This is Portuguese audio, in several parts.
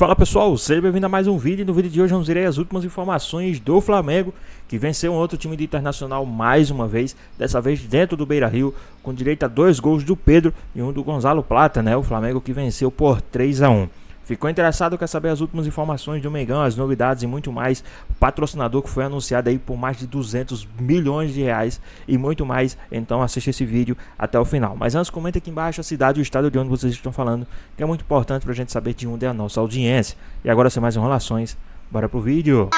Fala pessoal, seja bem-vindo a mais um vídeo. No vídeo de hoje vamos ver as últimas informações do Flamengo, que venceu um outro time de Internacional mais uma vez, dessa vez dentro do Beira-Rio, com direito a 2 gols do Pedro e um do Gonzalo Plata, né? O Flamengo que venceu por 3-1. Ficou interessado, quer saber as últimas informações do Mengão, as novidades e muito mais? O patrocinador que foi anunciado aí por mais de 200 milhões de reais e muito mais. Então assista esse vídeo até o final. Mas antes, comenta aqui embaixo a cidade e o estado de onde vocês estão falando, que é muito importante pra gente saber de onde é a nossa audiência. E agora, sem mais enrolações, bora pro vídeo.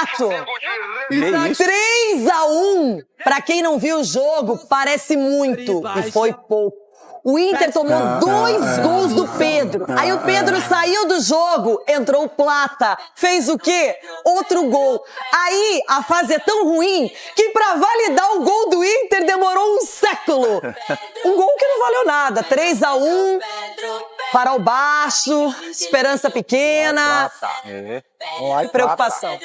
3-1! Pra quem não viu o jogo, parece muito e foi pouco. O Inter tomou 2 gols do Pedro. Aí o Pedro saiu do jogo, entrou o Plata. Fez o quê? Outro gol. Aí a fase é tão ruim que pra validar o gol do Inter demorou um século. Um gol que não valeu nada. 3-1, farol baixo, esperança pequena. Olha, preocupação.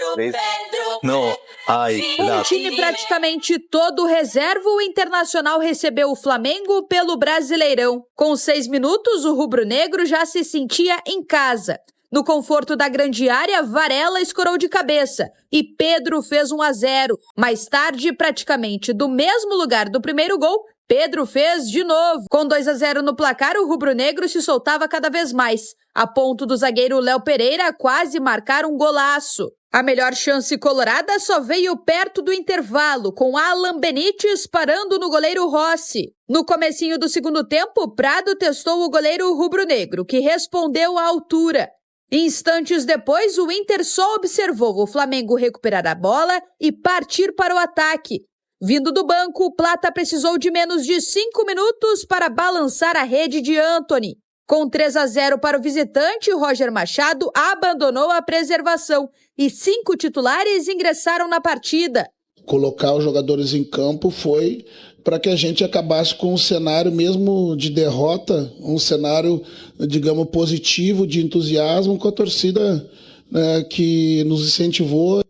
Não, Um time praticamente todo reserva, o Internacional recebeu o Flamengo pelo Brasileirão. Com 6 minutos, o rubro-negro já se sentia em casa. No conforto da grande área, Varela escorou de cabeça e Pedro fez 1-0. Mais tarde, praticamente do mesmo lugar do primeiro gol, Pedro fez de novo. Com 2-0 no placar, o rubro-negro se soltava cada vez mais, a ponto do zagueiro Léo Pereira quase marcar um golaço. A melhor chance colorada só veio perto do intervalo, com Alan Benítez parando no goleiro Rossi. No comecinho do segundo tempo, Prado testou o goleiro rubro-negro, que respondeu à altura. Instantes depois, o Inter só observou o Flamengo recuperar a bola e partir para o ataque. Vindo do banco, o Plata precisou de menos de 5 minutos para balançar a rede de Antony. Com 3-0 para o visitante, Roger Machado abandonou a preservação e 5 titulares ingressaram na partida. Colocar os jogadores em campo foi para que a gente acabasse com um cenário mesmo de derrota, um cenário, digamos, positivo, de entusiasmo com a torcida, né, que nos incentivou.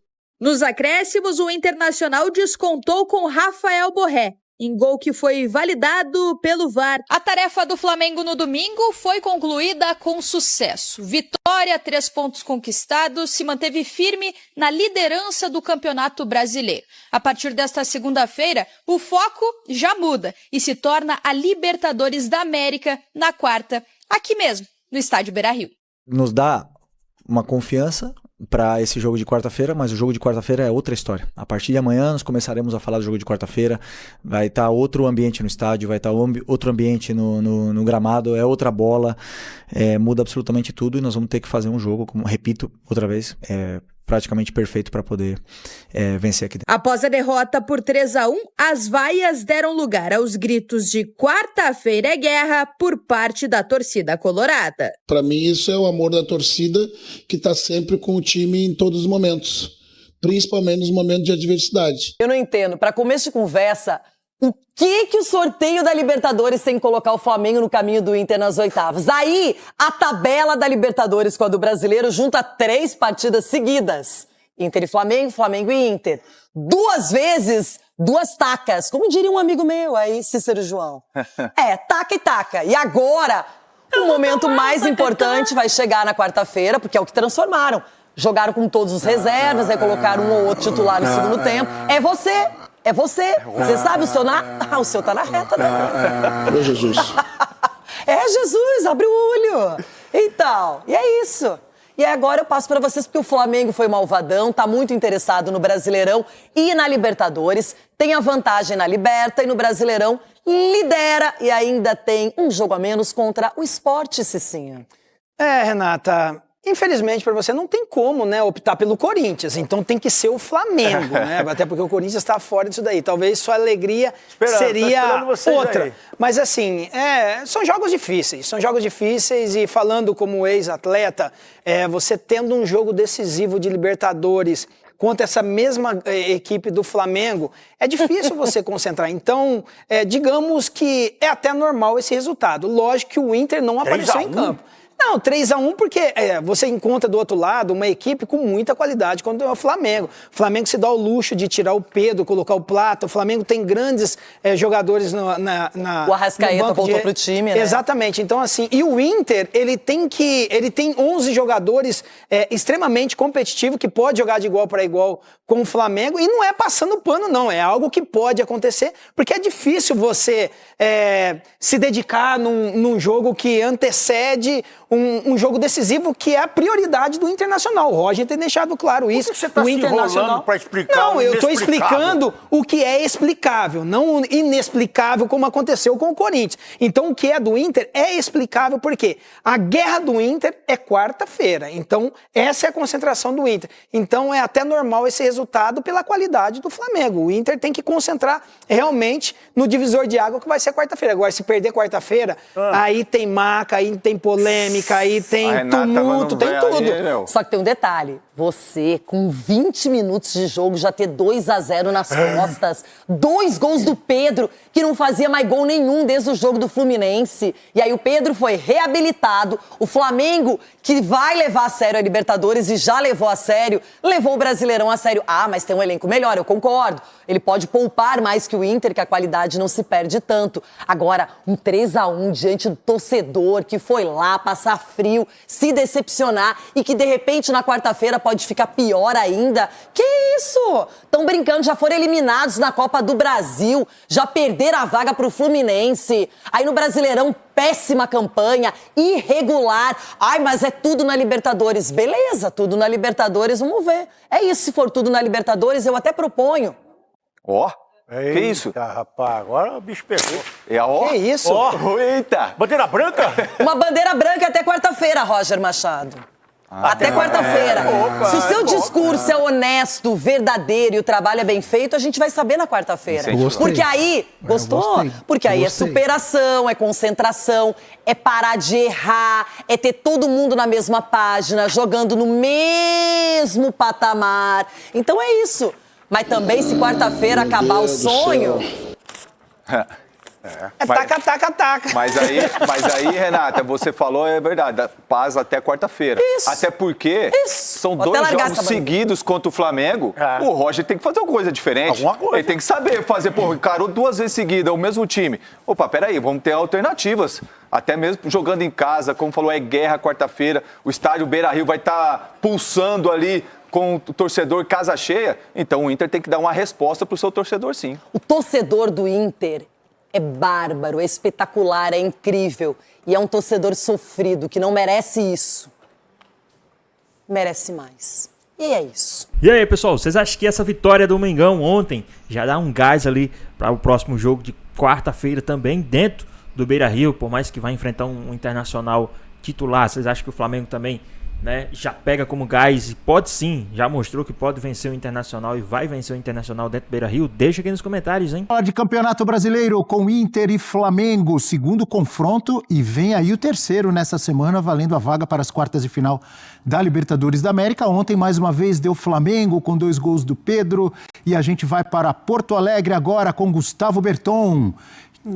Nos acréscimos, o Internacional descontou com Rafael Borré, em gol que foi validado pelo VAR. A tarefa do Flamengo no domingo foi concluída com sucesso. Vitória, 3 pontos conquistados, se manteve firme na liderança do Campeonato Brasileiro. A partir desta segunda-feira, o foco já muda e se torna a Libertadores da América na quarta, aqui mesmo, no estádio Beira-Rio. nos dá uma confiança para esse jogo de quarta-feira, mas o jogo de quarta-feira é outra história. A partir de amanhã nós começaremos a falar do jogo de quarta-feira, vai estar outro ambiente no estádio, vai estar outro ambiente no gramado, é outra bola, muda absolutamente tudo e nós vamos ter que fazer um jogo, como repito outra vez, praticamente perfeito para poder vencer aqui dentro. Após a derrota por 3-1, as vaias deram lugar aos gritos de quarta-feira é guerra por parte da torcida colorada. Para mim isso é o amor da torcida que está sempre com o time em todos os momentos, principalmente nos momentos de adversidade. Eu não entendo, para começo de conversa, o que o sorteio da Libertadores tem que colocar o Flamengo no caminho do Inter nas oitavas? Aí, a tabela da Libertadores com a do Brasileiro junta 3 partidas seguidas. Inter e Flamengo, Flamengo e Inter. 2 vezes, 2 tacas. Como diria um amigo meu aí, Cícero João. Taca e taca. E agora, o momento mais importante vai chegar na quarta-feira, porque é o que transformaram. Jogaram com todos os reservas, aí colocaram um ou outro titular no segundo tempo. É você. É você. Você sabe o seu o seu tá na reta, né? Alô, Jesus. Jesus, abre o olho. Então, e é isso. E agora eu passo para vocês, porque o Flamengo foi malvadão, tá muito interessado no Brasileirão e na Libertadores, tem a vantagem na Liberta e no Brasileirão lidera e ainda tem um jogo a menos contra o Sport, Cicinha. Renata, infelizmente para você não tem como, né, optar pelo Corinthians, então tem que ser o Flamengo, né, até porque o Corinthians está fora disso daí, talvez sua alegria seria outra, aí. Mas assim, são jogos difíceis e falando como ex-atleta, você tendo um jogo decisivo de Libertadores contra essa mesma equipe do Flamengo, é difícil você concentrar. Então, digamos que é até normal esse resultado. Lógico que o Inter não apareceu em campo. Não, 3-1 porque você encontra do outro lado uma equipe com muita qualidade, quando é o Flamengo. O Flamengo se dá o luxo de tirar o Pedro, colocar o Plata. O Flamengo tem grandes jogadores o Arrascaeta voltou pro time, né? Exatamente. Então, assim, e o Inter, ele tem 11 jogadores extremamente competitivos, que pode jogar de igual para igual com o Flamengo, e não é passando pano, não. É algo que pode acontecer, porque é difícil você se dedicar num jogo que antecede um jogo decisivo, que é a prioridade do Internacional. O Roger tem deixado claro isso. Por que você está o se Internacional enrolando para explicar Não, o eu estou inexplicável? explicando o que é explicável, não inexplicável como aconteceu com o Corinthians. Então, o que é do Inter é explicável, porque a guerra do Inter é quarta-feira. Então, essa é a concentração do Inter. Então, é até normal esse resultado pela qualidade do Flamengo. O Inter tem que concentrar realmente no divisor de água, que vai ser quarta-feira. Agora, se perder quarta-feira, aí tem maca, aí tem polêmica, aí tem tumulto, tem tudo. Só que tem um detalhe. Você, com 20 minutos de jogo, já ter 2-0 nas costas. 2 gols do Pedro, que não fazia mais gol nenhum desde o jogo do Fluminense. E aí o Pedro foi reabilitado. O Flamengo, que vai levar a sério a Libertadores e já levou a sério, levou o Brasileirão a sério. Ah, mas tem um elenco melhor, eu concordo. Ele pode poupar mais que o Inter, que a qualidade não se perde tanto. Agora, um 3-1 diante do torcedor que foi lá passar frio, se decepcionar e que, de repente, na quarta-feira pode ficar pior ainda. Que isso? Estão brincando, já foram eliminados na Copa do Brasil, já perderam a vaga pro Fluminense. Aí no Brasileirão, péssima campanha, irregular. Ai, mas é tudo na Libertadores. Beleza, tudo na Libertadores, vamos ver. É isso, se for tudo na Libertadores, eu até proponho. Ó, que isso? Rapaz, agora o bicho pegou. Que isso? Eita! Bandeira branca? Uma bandeira branca até quarta-feira, Roger Machado. Até quarta-feira. Se o seu discurso é honesto, verdadeiro e o trabalho é bem feito, a gente vai saber na quarta-feira. Porque aí, gostou? Porque aí é superação, é concentração, é parar de errar, é ter todo mundo na mesma página, jogando no mesmo patamar. Então é isso. Mas também, se quarta-feira acabar o sonho... Taca. Mas aí, Renata, você falou, é verdade, paz até quarta-feira. Isso. Até porque são Vou 2 até largar jogos essa seguidos contra o Flamengo. O Roger tem que fazer alguma coisa diferente. Alguma coisa. Ele tem que saber fazer, encarou 2 vezes seguidas o mesmo time. Opa, peraí, vamos ter alternativas. Até mesmo jogando em casa, como falou, é guerra quarta-feira. O estádio Beira-Rio vai estar pulsando ali com o torcedor casa cheia. Então o Inter tem que dar uma resposta pro seu torcedor, sim. O torcedor do Inter é bárbaro, é espetacular, é incrível. E é um torcedor sofrido, que não merece isso. Merece mais. E é isso. E aí, pessoal, vocês acham que essa vitória do Mengão ontem já dá um gás ali para o próximo jogo de quarta-feira também dentro do Beira-Rio, por mais que vá enfrentar um Internacional titular? Vocês acham que o Flamengo também, né, já pega como gás e pode sim, já mostrou que pode vencer o Internacional e vai vencer o Internacional dentro do Beira-Rio? Deixa aqui nos comentários, hein? Fala de Campeonato Brasileiro com Inter e Flamengo, segundo confronto, e vem aí o terceiro nessa semana, valendo a vaga para as quartas de final da Libertadores da América. Ontem, mais uma vez, deu Flamengo com 2 gols do Pedro, e a gente vai para Porto Alegre agora com Gustavo Berton.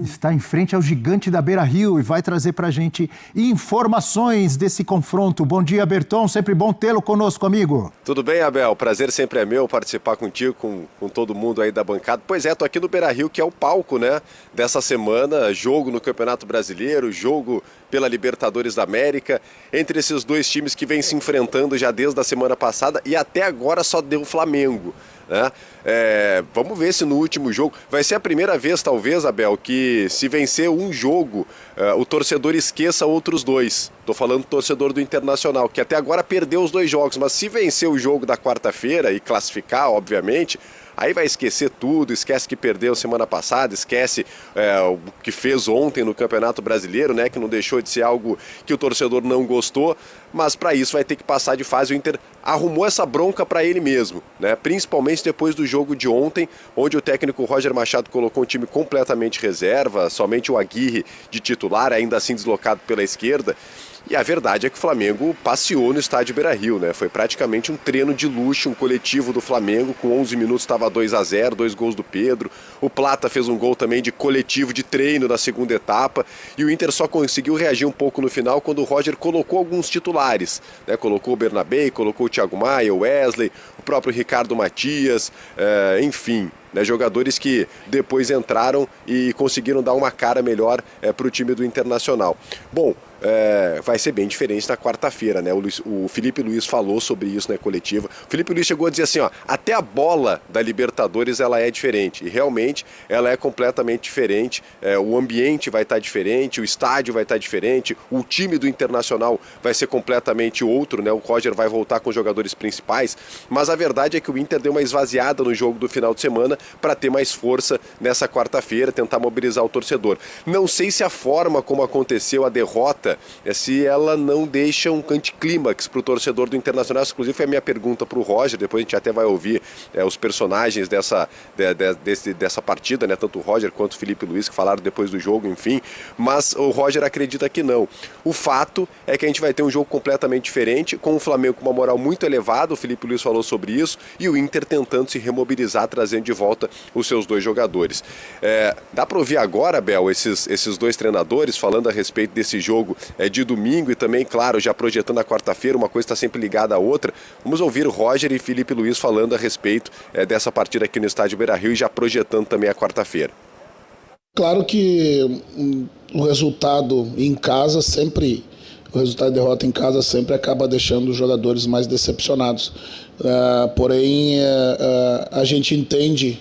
Está em frente ao gigante da Beira-Rio e vai trazer para a gente informações desse confronto. Bom dia, Berton, sempre bom tê-lo conosco, amigo. Tudo bem, Abel? Prazer sempre é meu participar contigo, com todo mundo aí da bancada. Pois é, tô aqui no Beira-Rio, que é o palco, né, dessa semana, jogo no Campeonato Brasileiro, jogo pela Libertadores da América, entre esses 2 times que vêm se enfrentando já desde a semana passada e até agora só deu Flamengo, né? Vamos ver se no último jogo vai ser a primeira vez, talvez, Abel, que se vencer um jogo, o torcedor esqueça outros 2. Tô falando do torcedor do Internacional, que até agora perdeu os 2 jogos, mas se vencer o jogo da quarta-feira e classificar, obviamente, aí vai esquecer tudo, esquece que perdeu semana passada, esquece o que fez ontem no Campeonato Brasileiro, né, que não deixou de ser algo que o torcedor não gostou, mas para isso vai ter que passar de fase. O Inter arrumou essa bronca para ele mesmo, né, principalmente depois do jogo de ontem, onde o técnico Roger Machado colocou um time completamente reserva, somente o Aguirre de titular, ainda assim deslocado pela esquerda. E a verdade é que o Flamengo passeou no estádio Beira-Rio, né? Foi praticamente um treino de luxo, um coletivo do Flamengo, com 11 minutos estava 2-0, 2 gols do Pedro. O Plata fez um gol também de coletivo de treino na segunda etapa. E o Inter só conseguiu reagir um pouco no final quando o Roger colocou alguns titulares, né? Colocou o Bernabé, colocou o Thiago Maia, o Wesley, o próprio Ricardo Matias, enfim, né, jogadores que depois entraram e conseguiram dar uma cara melhor para o time do Internacional. Bom, vai ser bem diferente na quarta-feira, né? O Felipe Luiz falou sobre isso na coletiva. O Felipe Luiz chegou a dizer assim, ó, até a bola da Libertadores ela é diferente, e realmente ela é completamente diferente. O ambiente vai estar diferente, o estádio vai estar diferente, o time do Internacional vai ser completamente outro, né? O Roger vai voltar com os jogadores principais, mas a verdade é que o Inter deu uma esvaziada no jogo do final de semana para ter mais força nessa quarta-feira, tentar mobilizar o torcedor. Não sei se a forma como aconteceu a derrota, se ela não deixa um anticlímax para o torcedor do Internacional. Inclusive foi a minha pergunta para o Roger, depois a gente até vai ouvir os personagens dessa partida, né? Tanto o Roger quanto o Felipe Luiz, que falaram depois do jogo, enfim, mas o Roger acredita que não. O fato é que a gente vai ter um jogo completamente diferente, com o Flamengo com uma moral muito elevada, o Felipe Luiz falou sobre isso, e o Inter tentando se remobilizar, trazendo de volta os seus dois jogadores. Dá para ouvir agora, Bel, esses dois treinadores falando a respeito desse jogo de domingo e também, claro, já projetando a quarta-feira, uma coisa está sempre ligada à outra. Vamos ouvir Roger e Felipe Luiz falando a respeito dessa partida aqui no estádio Beira-Rio e já projetando também a quarta-feira. Claro que o resultado em casa sempre, o resultado de derrota em casa sempre acaba deixando os jogadores mais decepcionados. Porém, a gente entende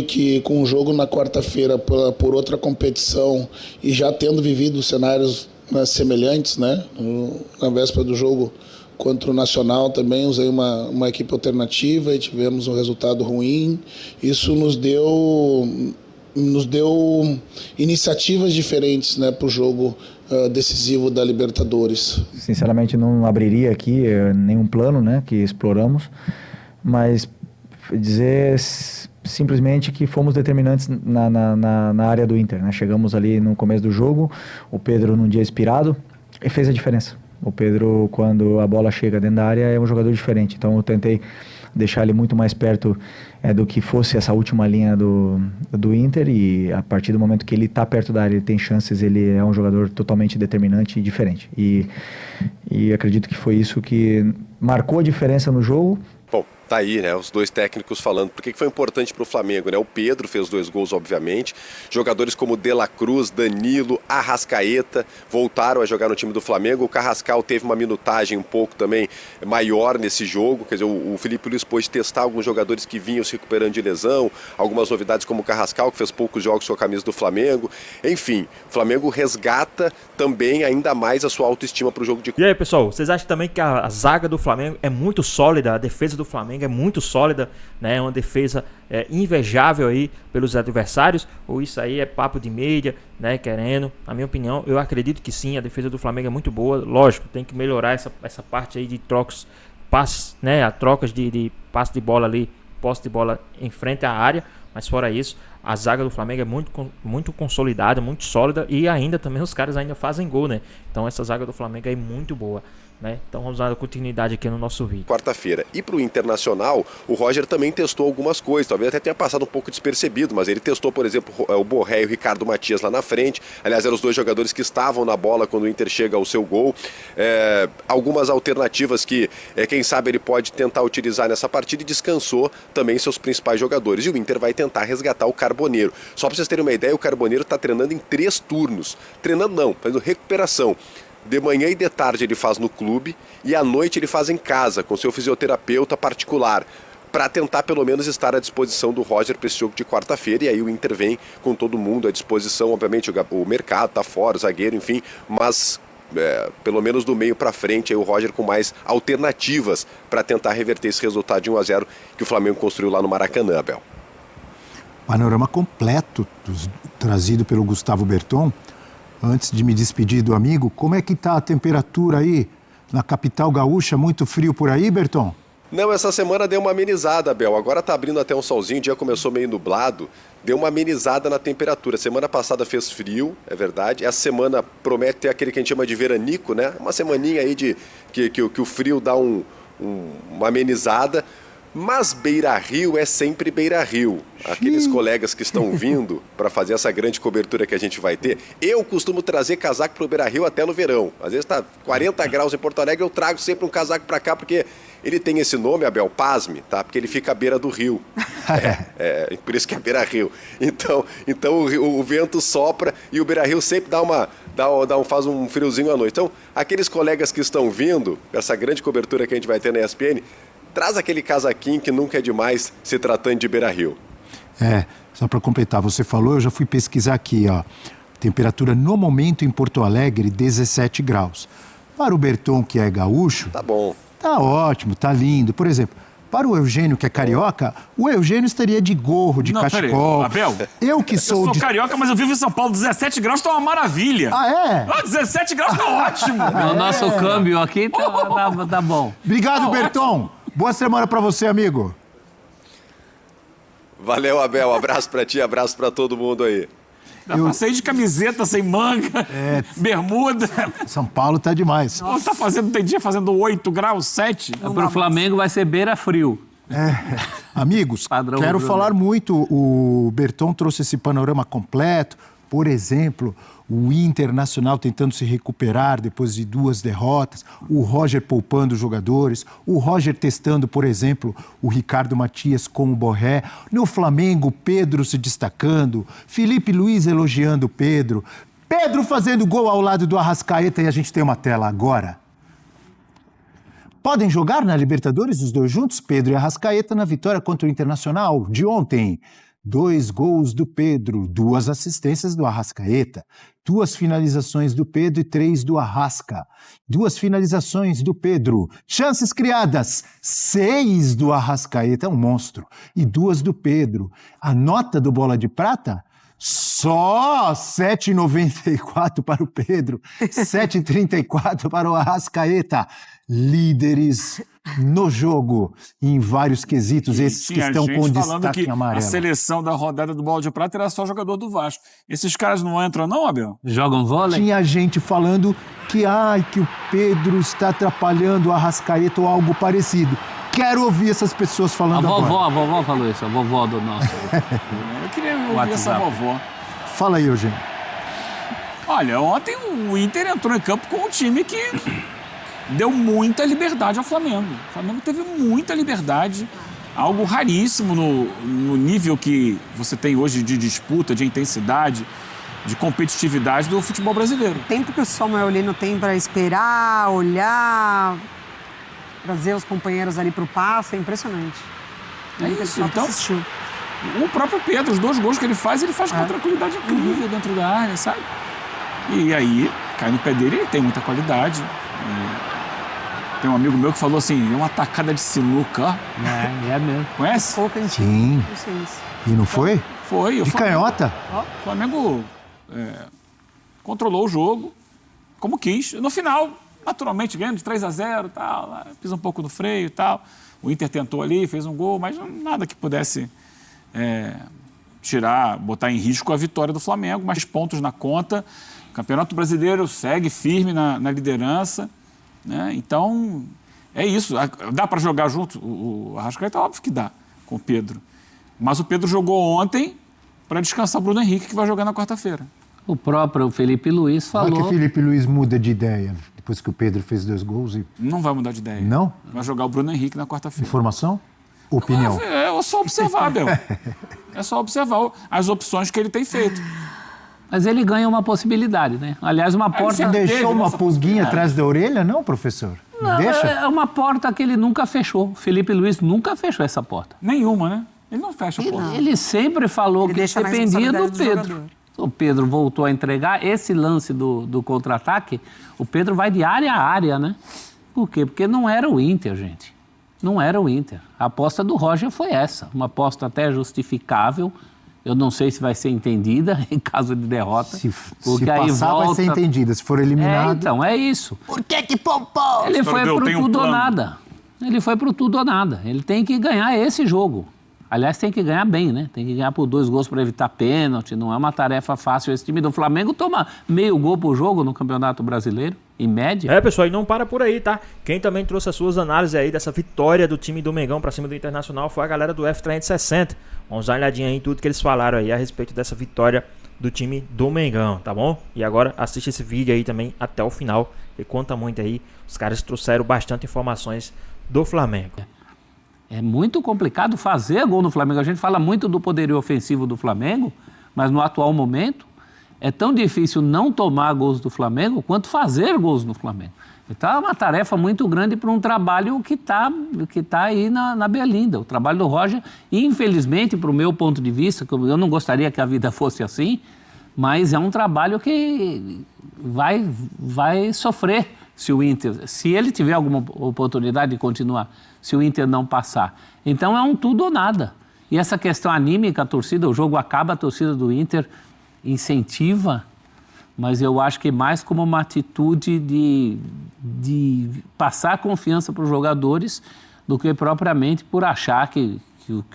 que com o jogo na quarta-feira por outra competição e já tendo vivido cenários semelhantes, né? Na véspera do jogo contra o Nacional também usei uma equipe alternativa e tivemos um resultado ruim. Isso nos deu iniciativas diferentes, né, para o jogo decisivo da Libertadores. Sinceramente não abriria aqui nenhum plano, né, que exploramos, mas dizer simplesmente que fomos determinantes na área do Inter, né? Chegamos ali no começo do jogo, o Pedro num dia inspirado e fez a diferença. O Pedro, quando a bola chega dentro da área, é um jogador diferente, então eu tentei deixar ele muito mais perto do que fosse essa última linha do Inter, e a partir do momento que ele está perto da área, ele tem chances, ele é um jogador totalmente determinante e diferente, e acredito que foi isso que marcou a diferença no jogo. Bom, tá aí, né, os dois técnicos falando por que foi importante para o Flamengo, né? O Pedro fez 2 gols, obviamente. Jogadores como De La Cruz, Danilo, Arrascaeta voltaram a jogar no time do Flamengo. O Carrascal teve uma minutagem um pouco também maior nesse jogo. Quer dizer, o Felipe Luiz pôde testar alguns jogadores que vinham se recuperando de lesão, algumas novidades como o Carrascal, que fez poucos jogos com a camisa do Flamengo. Enfim, o Flamengo resgata também ainda mais a sua autoestima para o jogo de... E aí, pessoal, vocês acham também que a zaga do Flamengo é muito sólida, a defesa do Flamengo é muito sólida, né? É uma defesa invejável aí pelos adversários, ou isso aí é papo de mídia, né? Querendo, na minha opinião, eu acredito que sim, a defesa do Flamengo é muito boa. Lógico, tem que melhorar essa parte aí de trocas, passes, né? A trocas de passe de bola ali, posse de bola em frente à área, mas fora isso, a zaga do Flamengo é muito consolidada, muito sólida, e ainda também os caras ainda fazem gol, né? Então essa zaga do Flamengo é muito boa, né? Então vamos dar continuidade aqui no nosso vídeo. Quarta-feira. E para o Internacional, o Roger também testou algumas coisas, talvez até tenha passado um pouco despercebido, mas ele testou, por exemplo, o Borré e o Ricardo Matias lá na frente. Aliás, eram os dois jogadores que estavam na bola quando o Inter chega ao seu gol. Algumas alternativas que, quem sabe, ele pode tentar utilizar nessa partida, e descansou também seus principais jogadores. E o Inter vai tentar resgatar o Carboneiro. Só para vocês terem uma ideia, o Carboneiro está treinando em 3 turnos. Treinando não, fazendo recuperação. De manhã e de tarde ele faz no clube, e à noite ele faz em casa, com seu fisioterapeuta particular, para tentar pelo menos estar à disposição do Roger para esse jogo de quarta-feira. E aí o Inter vem com todo mundo à disposição, obviamente o mercado está fora, o zagueiro, enfim, mas pelo menos do meio para frente, aí o Roger com mais alternativas para tentar reverter esse resultado de 1-0 que o Flamengo construiu lá no Maracanã, Abel. Panorama completo trazido pelo Gustavo Berton. Antes de me despedir do amigo, como é que está a temperatura aí na capital gaúcha? Muito frio por aí, Berton? Não, essa semana deu uma amenizada, Abel. Agora tá abrindo até um solzinho, o dia começou meio nublado, deu uma amenizada na temperatura. Semana passada fez frio, é verdade. Essa semana promete ter aquele que a gente chama de veranico, né? Uma semaninha aí que o frio dá uma amenizada. Mas Beira-Rio é sempre Beira-Rio. Aqueles colegas que estão vindo para fazer essa grande cobertura que a gente vai ter, eu costumo trazer casaco para o Beira-Rio até no verão. Às vezes está 40 graus em Porto Alegre, eu trago sempre um casaco para cá, porque ele tem esse nome, Abel, pasme, tá? Porque ele fica à beira do rio. Por isso que é Beira-Rio. Então o vento sopra e o Beira-Rio sempre faz um friozinho à noite. Então, aqueles colegas que estão vindo, essa grande cobertura que a gente vai ter na ESPN, traz aquele casaquinho que nunca é demais se tratando de Beira-Rio. Só para completar, você falou, eu já fui pesquisar aqui, ó. Temperatura no momento em Porto Alegre, 17 graus. Para o Berton, que é gaúcho... Tá bom. Tá ótimo, tá lindo. Por exemplo, para o Eugênio, que é carioca, o Eugênio estaria de gorro, de cachecol. Abel, eu sou carioca, mas eu vivo em São Paulo, 17 graus tá uma maravilha. 17 graus tá ótimo. O nosso câmbio aqui tá bom. Obrigado, Berton. Boa semana para você, amigo. Valeu, Abel. Abraço para ti, abraço para todo mundo aí. Passei de camiseta, sem manga, bermuda. São Paulo tá demais. Tem dia fazendo 8 graus, 7. Para o Flamengo vai ser beira-frio. Amigos, quero falar muito. O Berton trouxe esse panorama completo. Por exemplo, o Internacional tentando se recuperar depois de 2 derrotas, o Roger poupando jogadores, o Roger testando, por exemplo, o Ricardo Matias com o Borré. No Flamengo, Pedro se destacando, Felipe Luiz elogiando o Pedro, Pedro fazendo gol ao lado do Arrascaeta, e a gente tem uma tela agora. Podem jogar na Libertadores os dois juntos, Pedro e Arrascaeta, na vitória contra o Internacional de ontem. 2 gols do Pedro, 2 assistências do Arrascaeta, 2 finalizações do Pedro e 3 do Arrasca. 2 finalizações do Pedro, chances criadas, 6 do Arrascaeta, é um monstro, e 2 do Pedro. A nota do Bola de Prata? Só 7,94 para o Pedro, 7,34 para o Arrascaeta. Líderes no jogo em vários quesitos, esses que estão com destaque em amarelo. A seleção da rodada do Bola de Prata era só jogador do Vasco. Esses caras não entram não, Abel? Jogam vôlei? Tinha gente falando que o Pedro está atrapalhando o Arrascaeta ou algo parecido. Quero ouvir essas pessoas falando agora. A vovó falou isso, a vovó do nosso. Eu queria ouvir essa vovó. Fala aí, Eugênio. Olha, ontem o Inter entrou em campo com um time que deu muita liberdade ao Flamengo. O Flamengo teve muita liberdade, algo raríssimo no nível que você tem hoje de disputa, de intensidade, de competitividade do futebol brasileiro. O tempo que o Samuel Lino tem para esperar, olhar, trazer os companheiros ali para o passe, é impressionante. É isso, então, o próprio Pedro, os 2 gols que ele faz com uma tranquilidade incrível dentro da área, sabe? E aí, cai no pé dele, ele tem muita qualidade. Tem um amigo meu que falou assim, é uma tacada de sinuca, ó. É mesmo. Conhece? Sim. E não foi? Foi. De canhota? O Flamengo controlou o jogo como quis. No final, naturalmente, ganhando de 3-0 e tal, pisa um pouco no freio e tal. O Inter tentou ali, fez um gol, mas nada que pudesse botar em risco a vitória do Flamengo. Mais pontos na conta. O Campeonato Brasileiro segue firme na liderança. Né? Então, é isso. Dá para jogar junto? O Arrascaeta, óbvio que dá, com o Pedro. Mas o Pedro jogou ontem para descansar o Bruno Henrique, que vai jogar na quarta-feira. O próprio Felipe Luiz falou... Não é que o Felipe Luiz muda de ideia depois que o Pedro fez 2 gols e... Não vai mudar de ideia. Não? Vai jogar o Bruno Henrique na quarta-feira. Informação? Opinião? É só observar, Abel. É só observar as opções que ele tem feito. Mas ele ganha uma possibilidade, né? Aliás, uma porta... Você deixou uma pulguinha atrás da orelha, não, professor? Não, deixa? É uma porta que ele nunca fechou. Felipe Luiz nunca fechou essa porta. Nenhuma, né? Ele não fecha a porta. Ele sempre falou que dependia do Pedro. O Pedro voltou a entregar esse lance do contra-ataque. O Pedro vai de área a área, né? Por quê? Porque não era o Inter, gente. Não era o Inter. A aposta do Roger foi essa. Uma aposta até justificável. Eu não sei se vai ser entendida em caso de derrota. Se passar, vai ser entendida. Se for eliminado... Então, é isso. Por que poupou? Ele foi pro tudo ou nada. Ele foi pro tudo ou nada. Ele tem que ganhar esse jogo. Aliás, tem que ganhar bem, né? Tem que ganhar por 2 gols para evitar pênalti. Não é uma tarefa fácil. Esse time do Flamengo toma meio gol por jogo no Campeonato Brasileiro, em média. Pessoal, e não para por aí, tá? Quem também trouxe as suas análises aí dessa vitória do time do Mengão pra cima do Internacional foi a galera do F360. Vamos dar uma olhadinha aí em tudo que eles falaram aí a respeito dessa vitória do time do Mengão, tá bom? E agora assiste esse vídeo aí também até o final, e conta muito aí. Os caras trouxeram bastante informações do Flamengo. É muito complicado fazer gol no Flamengo. A gente fala muito do poderio ofensivo do Flamengo, mas no atual momento é tão difícil não tomar gols do Flamengo quanto fazer gols no Flamengo. Então é uma tarefa muito grande para um trabalho que tá aí na Berlinda. O trabalho do Roger, infelizmente, para o meu ponto de vista, eu não gostaria que a vida fosse assim, mas é um trabalho que vai sofrer se o Inter, se ele tiver alguma oportunidade de continuar, se o Inter não passar. Então é um tudo ou nada. E essa questão anímica, a torcida, o jogo acaba, a torcida do Inter incentiva, mas eu acho que mais como uma atitude de passar confiança para os jogadores do que propriamente por achar que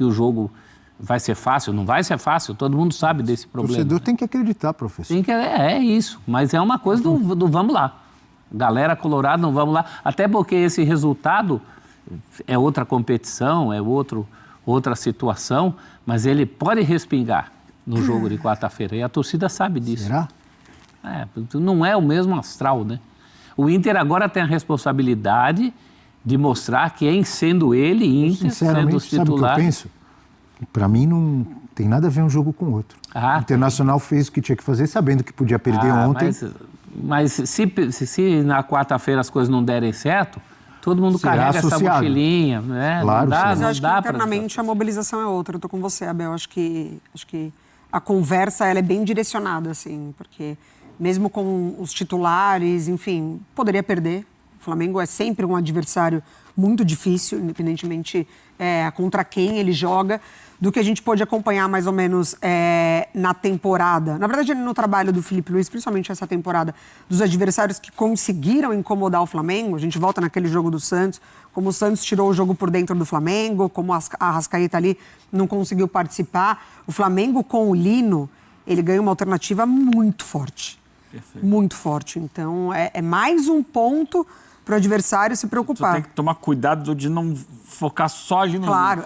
o jogo vai ser fácil. Não vai ser fácil, todo mundo sabe desse problema. O torcedor tem que acreditar, professor. É isso, mas é uma coisa do vamos lá. Galera colorada, não vamos lá. Até porque esse resultado é outra competição, é outra situação, mas ele pode respingar no jogo de quarta-feira. E a torcida sabe disso. Será? Não é o mesmo astral, né? O Inter agora tem a responsabilidade de mostrar que sendo ele, Inter, sendo os titulares... Sabe o que eu penso? Para mim não tem nada a ver um jogo com o outro. O Internacional fez o que tinha que fazer, sabendo que podia perder ontem. Mas se na quarta-feira as coisas não derem certo, todo mundo carrega essa mochilinha, né? Claro, mas eu acho que internamente a mobilização é outra. Eu tô com você, Abel. Acho que a conversa ela é bem direcionada, assim, porque mesmo com os titulares, enfim, poderia perder. O Flamengo é sempre um adversário muito difícil, independentemente contra quem ele joga, do que a gente pôde acompanhar mais ou menos na temporada. Na verdade, no trabalho do Felipe Luiz, principalmente essa temporada, dos adversários que conseguiram incomodar o Flamengo. A gente volta naquele jogo do Santos, como o Santos tirou o jogo por dentro do Flamengo, como a Arrascaeta ali não conseguiu participar. O Flamengo com o Lino, ele ganha uma alternativa muito forte. Perfeito. Muito forte. Então, é mais um ponto para o adversário se preocupar. Você tem que tomar cuidado de não focar só ali no... Claro,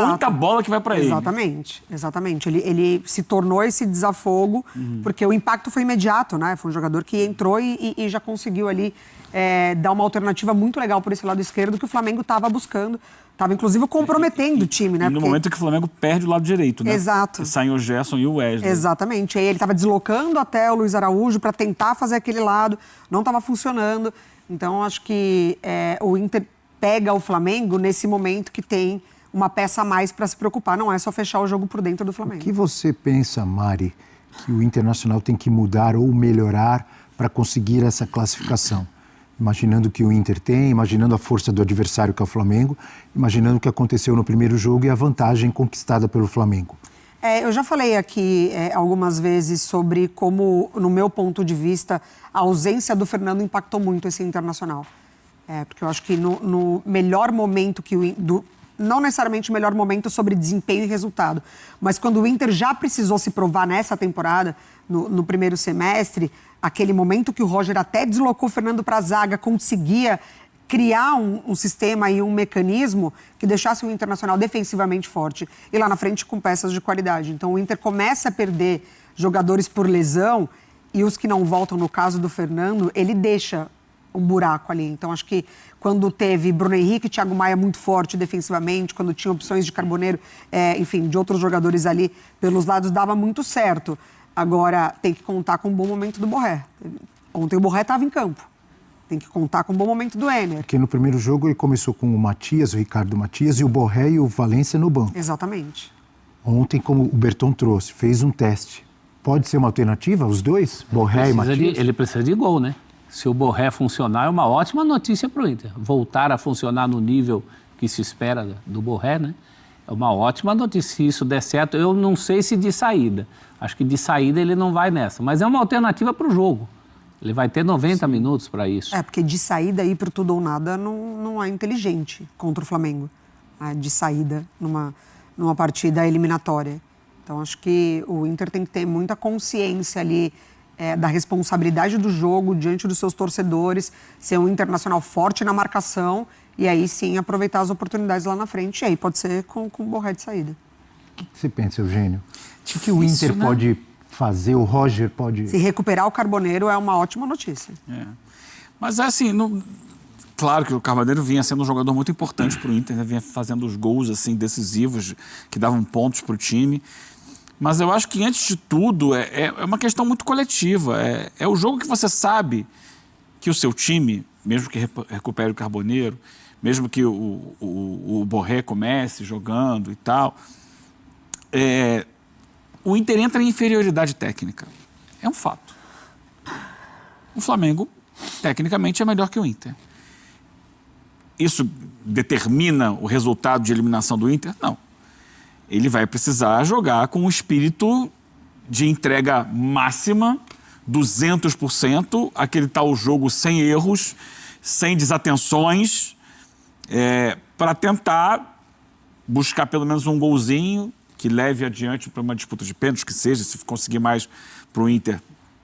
muita bola que vai para ele. Exatamente. Ele se tornou esse desafogo, porque o impacto foi imediato, né? Foi um jogador que entrou e já conseguiu ali dar uma alternativa muito legal por esse lado esquerdo que o Flamengo estava buscando. Estava, inclusive, comprometendo o time, né? No momento que o Flamengo perde o lado direito, né? Exato. Saem o Gerson e o Wesley. Exatamente. Aí ele estava deslocando até o Luiz Araújo para tentar fazer aquele lado, não estava funcionando. Então, acho que o Inter pega o Flamengo nesse momento que tem uma peça a mais para se preocupar. Não é só fechar o jogo por dentro do Flamengo. O que você pensa, Mari, que o Internacional tem que mudar ou melhorar para conseguir essa classificação? Imaginando o que o Inter tem, imaginando a força do adversário que é o Flamengo, imaginando o que aconteceu no primeiro jogo e a vantagem conquistada pelo Flamengo. Eu já falei aqui algumas vezes sobre como, no meu ponto de vista, a ausência do Fernando impactou muito esse Internacional. Porque eu acho que no melhor momento não necessariamente o melhor momento sobre desempenho e resultado, mas quando o Inter já precisou se provar nessa temporada, no primeiro semestre, aquele momento que o Roger até deslocou o Fernando para a zaga, conseguia criar um sistema e um mecanismo que deixasse o Internacional defensivamente forte e lá na frente com peças de qualidade. Então o Inter começa a perder jogadores por lesão e os que não voltam, no caso do Fernando, ele deixa um buraco ali. Então acho que quando teve Bruno Henrique e Thiago Maia muito forte defensivamente, quando tinha opções de Carboneiro, enfim, de outros jogadores ali pelos lados, dava muito certo. Agora tem que contar com um bom momento do Borré. Ontem o Borré estava em campo. Tem que contar com um bom momento do Ener. Porque no primeiro jogo ele começou com o Matias, o Ricardo Matias, e o Borré e o Valência no banco. Exatamente. Ontem, como o Berton trouxe, fez um teste. Pode ser uma alternativa, os dois? Borré e Matias? Ele precisa de gol, né? Se o Borré funcionar, é uma ótima notícia para o Inter. Voltar a funcionar no nível que se espera do Borré, né? É uma ótima notícia. Se isso der certo, eu não sei se de saída. Acho que de saída ele não vai nessa. Mas é uma alternativa para o jogo. Ele vai ter 90 minutos para isso. Porque de saída ir pro tudo ou nada não é inteligente contra o Flamengo. De saída numa partida eliminatória. Então acho que o Inter tem que ter muita consciência ali da responsabilidade do jogo diante dos seus torcedores, ser um Internacional forte na marcação e aí sim aproveitar as oportunidades lá na frente. E aí pode ser com o Borré de saída. O que você pensa, Eugênio? O que o Inter pode fazer, o Roger pode... Se recuperar o Carboneiro é uma ótima notícia. Mas assim, claro que o Carboneiro vinha sendo um jogador muito importante para o Inter, né? Vinha fazendo os gols assim, decisivos, que davam pontos para o time. Mas eu acho que, antes de tudo, é uma questão muito coletiva. É o jogo que você sabe que o seu time, mesmo que recupere o Carboneiro, mesmo que o Borré comece jogando e tal, o Inter entra em inferioridade técnica. É um fato. O Flamengo, tecnicamente, é melhor que o Inter. Isso determina o resultado de eliminação do Inter? Não. Ele vai precisar jogar com um espírito de entrega máxima, 200%, aquele tal jogo sem erros, sem desatenções, para tentar buscar pelo menos um golzinho que leve adiante para uma disputa de pênaltis, que seja, se conseguir mais para o Inter,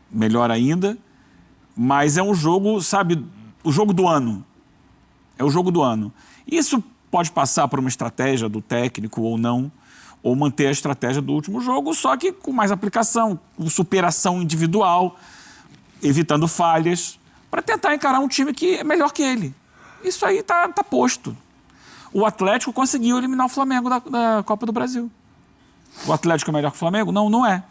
melhor ainda. Mas é um jogo, sabe, o jogo do ano. É o jogo do ano. Isso pode passar por uma estratégia do técnico ou não, ou manter a estratégia do último jogo, só que com mais aplicação, com superação individual, evitando falhas, para tentar encarar um time que é melhor que ele. Isso aí tá posto. O Atlético conseguiu eliminar o Flamengo da Copa do Brasil. O Atlético é melhor que o Flamengo? Não, não é.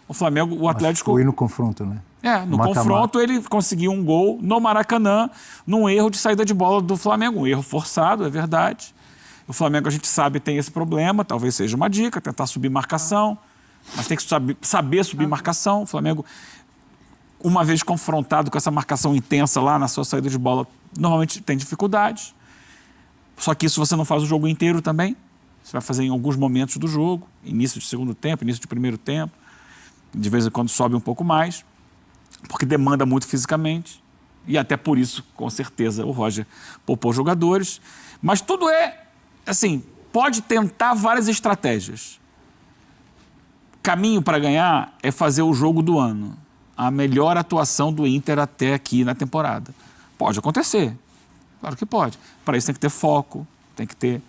O Atlético... Mas foi no confronto, né? No confronto ele conseguiu um gol no Maracanã, num erro de saída de bola do Flamengo. Um erro forçado, é verdade. O Flamengo, a gente sabe, tem esse problema, talvez seja uma dica, tentar subir marcação, mas tem que saber subir marcação. O Flamengo, uma vez confrontado com essa marcação intensa lá na sua saída de bola, normalmente tem dificuldades. Só que isso você não faz o jogo inteiro também. Você vai fazer em alguns momentos do jogo, início de segundo tempo, início de primeiro tempo. De vez em quando sobe um pouco mais, porque demanda muito fisicamente. E até por isso, com certeza, o Roger poupou jogadores. Mas tudo assim, pode tentar várias estratégias. Caminho para ganhar é fazer o jogo do ano. A melhor atuação do Inter até aqui na temporada. Pode acontecer. Claro que pode. Para isso tem que ter foco, tem que ter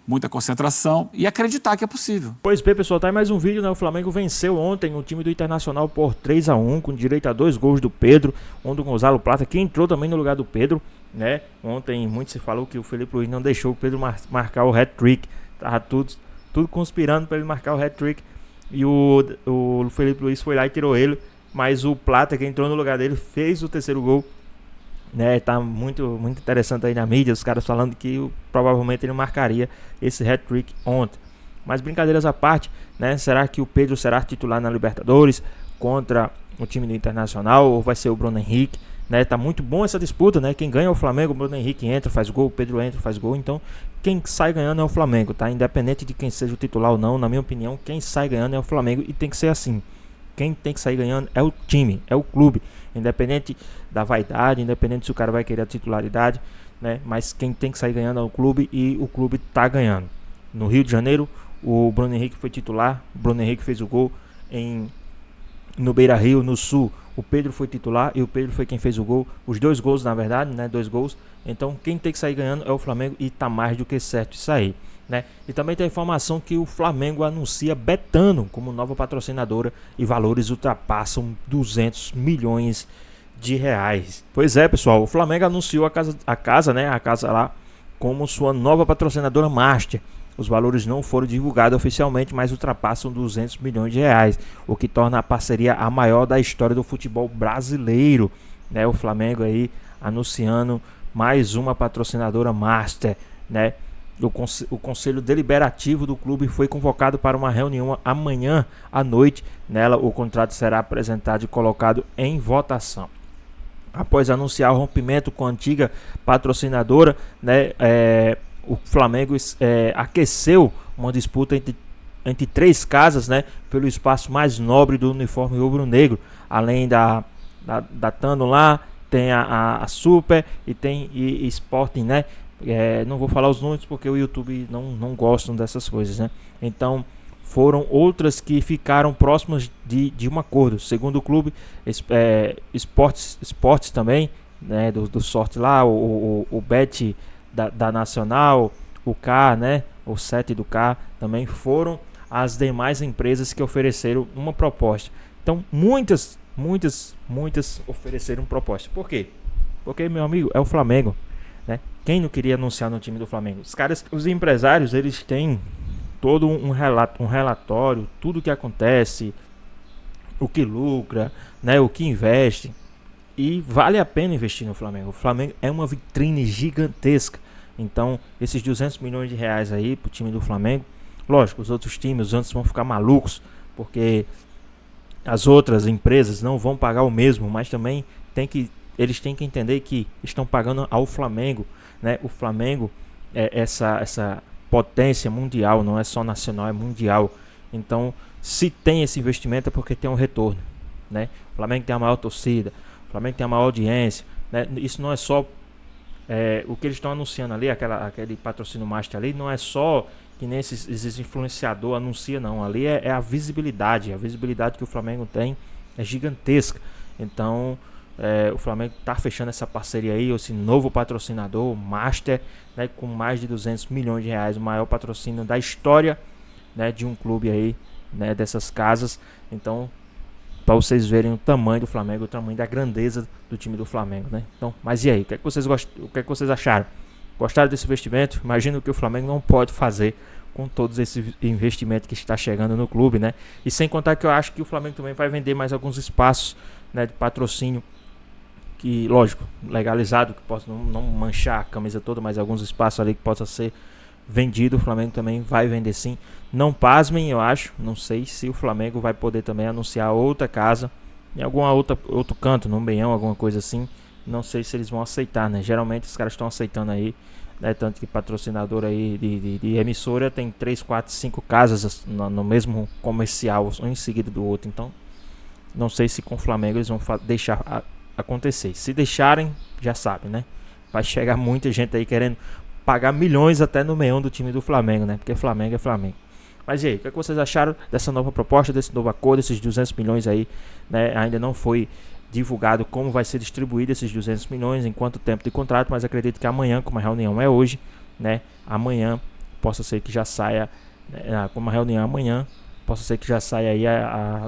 muita concentração e acreditar que é possível. Pois bem, pessoal, tá aí mais um vídeo, né? O Flamengo venceu ontem o time do Internacional por 3-1, com direito a 2 gols do Pedro, um do Gonzalo Plata, que entrou também no lugar do Pedro, né? Ontem muito se falou que o Felipe Luiz não deixou o Pedro marcar o hat-trick, tava tudo conspirando para ele marcar o hat-trick, e o Felipe Luiz foi lá e tirou ele, mas o Plata, que entrou no lugar dele, fez o terceiro gol, né? Tá muito interessante aí na mídia, os caras falando que provavelmente ele marcaria esse hat-trick ontem. Mas brincadeiras à parte, né? Será que o Pedro será titular na Libertadores contra o time do Internacional, ou vai ser o Bruno Henrique, né? Tá muito bom essa disputa, né? Quem ganha é o Flamengo, o Bruno Henrique entra, faz gol, o Pedro entra, faz gol. Então, quem sai ganhando é o Flamengo, tá? Independente de quem seja o titular ou não, na minha opinião, quem sai ganhando é o Flamengo, e tem que ser assim. Quem tem que sair ganhando é o time, é o clube. Independente da vaidade, independente se o cara vai querer a titularidade, né? Mas quem tem que sair ganhando é o clube, e o clube tá ganhando. No Rio de Janeiro, o Bruno Henrique foi titular, o Bruno Henrique fez o gol no Beira-Rio. No Sul, o Pedro foi titular e o Pedro foi quem fez o gol. Os 2 gols, na verdade, né? 2 gols. Então, quem tem que sair ganhando é o Flamengo, e tá mais do que certo isso aí, né? E também tem a informação que o Flamengo anuncia Betano como nova patrocinadora, e valores ultrapassam 200 milhões de reais. Pois é, pessoal, o Flamengo anunciou a casa lá como sua nova patrocinadora master. Os valores não foram divulgados oficialmente, mas ultrapassam 200 milhões de reais, o que torna a parceria a maior da história do futebol brasileiro, né? O Flamengo aí anunciando mais uma patrocinadora master, né? O Conselho Deliberativo do clube foi convocado para uma reunião amanhã à noite. Nela, o contrato será apresentado e colocado em votação. Após anunciar o rompimento com a antiga patrocinadora, né, o Flamengo aqueceu uma disputa entre 3 casas, né, pelo espaço mais nobre do uniforme rubro-negro, além da Tano lá, tem a Super e tem Sporting, né? Não vou falar os números porque o YouTube não gostam dessas coisas, né? Então foram outras que ficaram próximas de um acordo. Segundo o clube, Esportes também, né? Do Sorte lá, o Bet da Nacional, o K, né? O 7 do K também foram as demais empresas que ofereceram uma proposta. Então muitas ofereceram proposta. Por quê? Porque, meu amigo, é o Flamengo, né? Quem não queria anunciar no time do Flamengo? Os empresários, eles têm todo um relatório, tudo que acontece, o que lucra, né? O que investe. E vale a pena investir no Flamengo. O Flamengo é uma vitrine gigantesca. Então, esses 200 milhões de reais aí pro time do Flamengo, lógico, os outros times, os outros vão ficar malucos, porque as outras empresas não vão pagar o mesmo, mas também eles têm que entender que estão pagando ao Flamengo, né? O Flamengo é essa potência mundial, não é só nacional, é mundial. Então, se tem esse investimento é porque tem um retorno, né? O Flamengo tem a maior torcida, o Flamengo tem a maior audiência, né? Isso não é só o que eles estão anunciando ali, aquele patrocínio master ali, não é só que nem esses influenciador anuncia, não. Ali é a visibilidade que o Flamengo tem é gigantesca. Então o Flamengo está fechando essa parceria aí, esse novo patrocinador master, né, com mais de 200 milhões de reais, o maior patrocínio da história, né, de um clube aí, né, dessas casas. Então, para vocês verem o tamanho do Flamengo, o tamanho da grandeza do time do Flamengo, né? Então, mas e aí, o que é que vocês acharam? Gostaram desse investimento? Imagino que o Flamengo não pode fazer com todos esse investimento que está chegando no clube, né? E sem contar que eu acho que o Flamengo também vai vender mais alguns espaços, né, de patrocínio, que, lógico, legalizado, que possa não manchar a camisa toda, mas alguns espaços ali que possa ser vendido, o Flamengo também vai vender sim. Não pasmem, eu acho, não sei se o Flamengo vai poder também anunciar outra casa em outro canto, no Meião, alguma coisa assim. Não sei se eles vão aceitar, né? Geralmente os caras estão aceitando aí, né? Tanto que patrocinador aí de emissora tem 3, 4, 5 casas no mesmo comercial, um em seguida do outro. Então, não sei se com o Flamengo eles vão deixar acontecer. Se deixarem, já sabe, né? Vai chegar muita gente aí querendo pagar milhões até no meião do time do Flamengo, né? Porque Flamengo é Flamengo. Mas e aí, o que vocês acharam dessa nova proposta, desse novo acordo, esses 200 milhões aí, né? Ainda não foi divulgado como vai ser distribuído esses 200 milhões, em quanto tempo de contrato, mas acredito que amanhã, como a reunião é hoje, né? Amanhã possa ser que já saia, né, como a reunião é amanhã, possa ser que já saia aí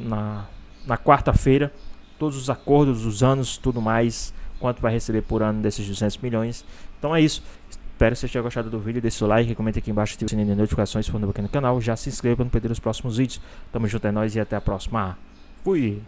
na quarta-feira, todos os acordos, os anos, tudo mais, quanto vai receber por ano desses 200 milhões. Então é isso. Espero que vocês tenham gostado do vídeo, deixe o like, comente aqui embaixo, ative o sininho de notificações se for novo aqui no canal, já se inscreva para não perder os próximos vídeos. Tamo junto, é nóis e até a próxima. Fui!